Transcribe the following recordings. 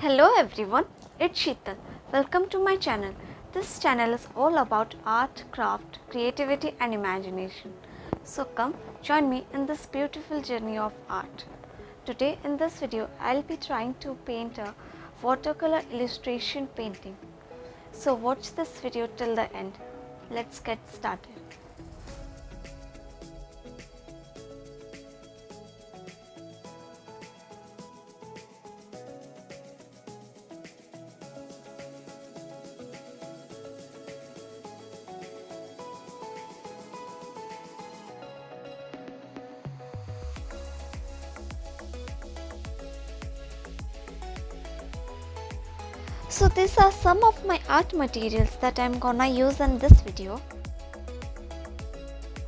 Hello everyone, it's Sheetal. Welcome to my channel. This channel is all about art, craft, creativity and imagination. So come join me in this beautiful journey of art. Today in this video, I'll be trying to paint a watercolor illustration painting. So watch this video till the end. Let's get started. So these are some of my art materials that I'm gonna use in this video.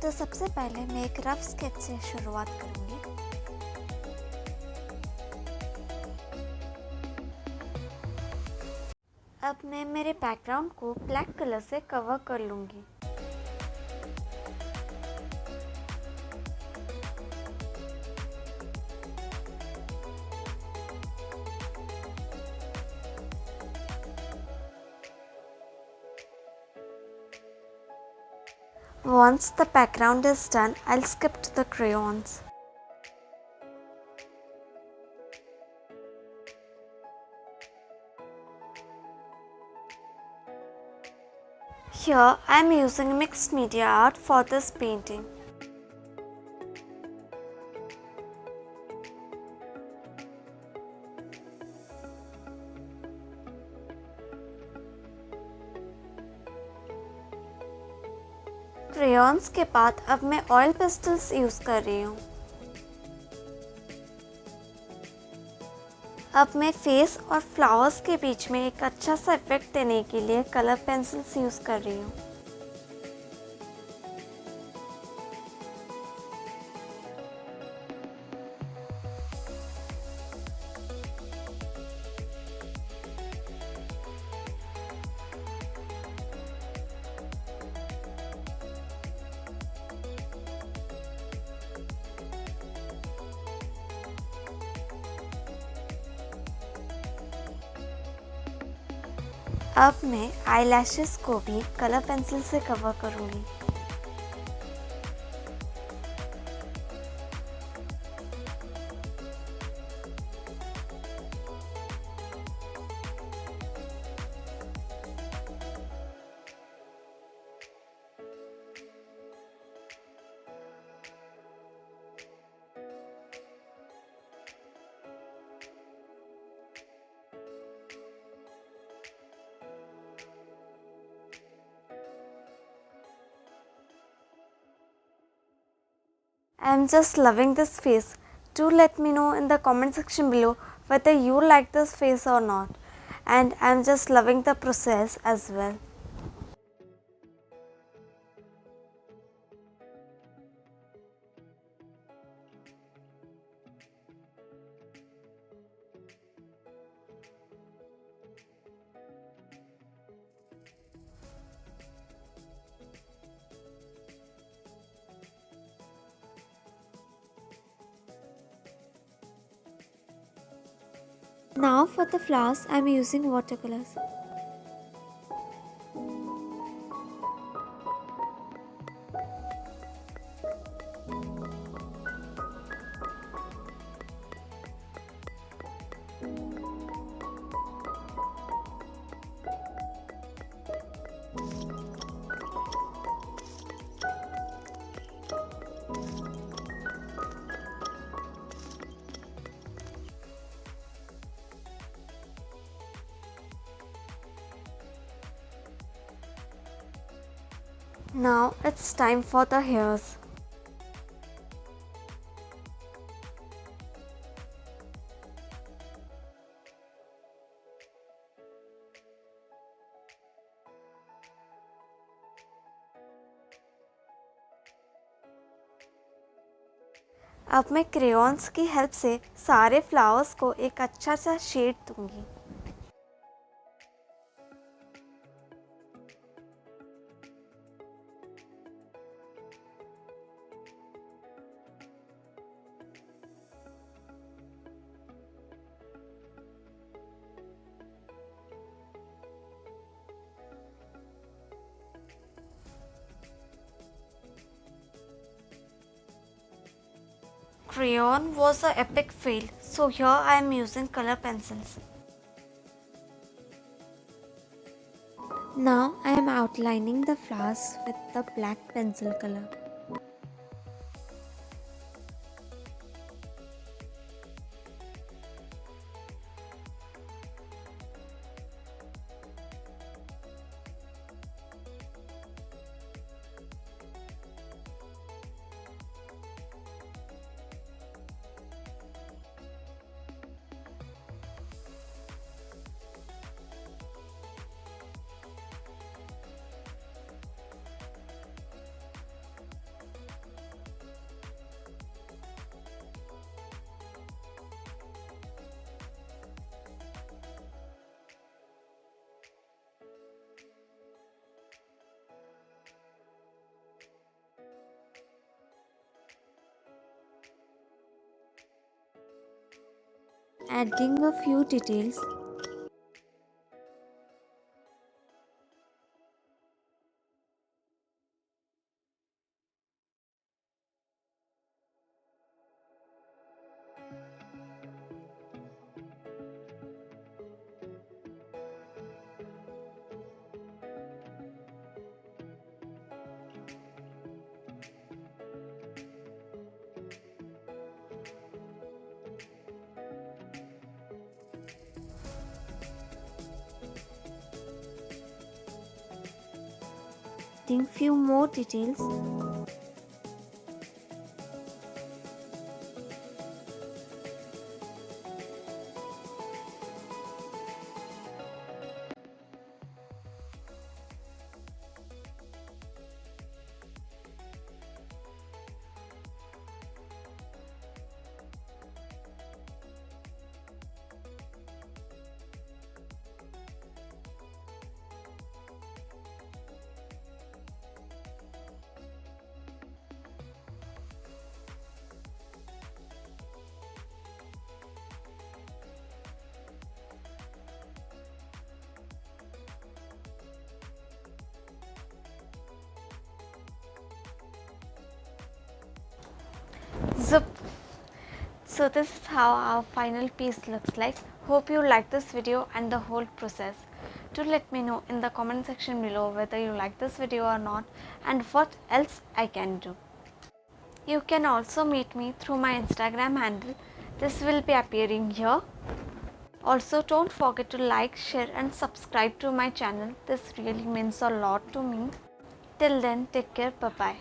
तो सबसे पहले मैं एक rough sketch से शुरुआत करूंगी। अब मैं मेरे बैकग्राउंड को ब्लैक कलर से कवर कर लूंगी। Once the background is done, I'll skip to the crayons. Here I am using mixed media art for this painting. Crayons के बाद अब मैं ऑयल पेस्टल्स यूज़ कर रही हूँ। अब मैं फेस और फ्लावर्स के बीच में एक अच्छा सा इफेक्ट देने के लिए कलर पेंसिल्स यूज़ कर रही हूँ। अब मैं आईलैशेस को भी कलर पेंसिल से कवर करूँगी। I'm just loving this face. Do let me know in the comment section below whether you like this face or not. And I'm just loving the process as well. Now for the flowers, I'm using watercolors. Now it's time for the hairs. अब मैं crayons की help से सारे flowers को एक अच्छा सा shade दूंगी। Crayon was an epic fail, so here I am using color pencils. Now I am outlining the flowers with the black pencil color. Adding a few details. Adding few more details. Zip. So this is how our final piece looks like. Hope you like this video and the whole process. Do let me know in the comment section below whether you like this video or not and what else I can do. You can also meet me through my Instagram handle. This will be appearing here. Also, don't forget to like, share and subscribe to my channel. This really means a lot to me. Till then, take care. Bye bye.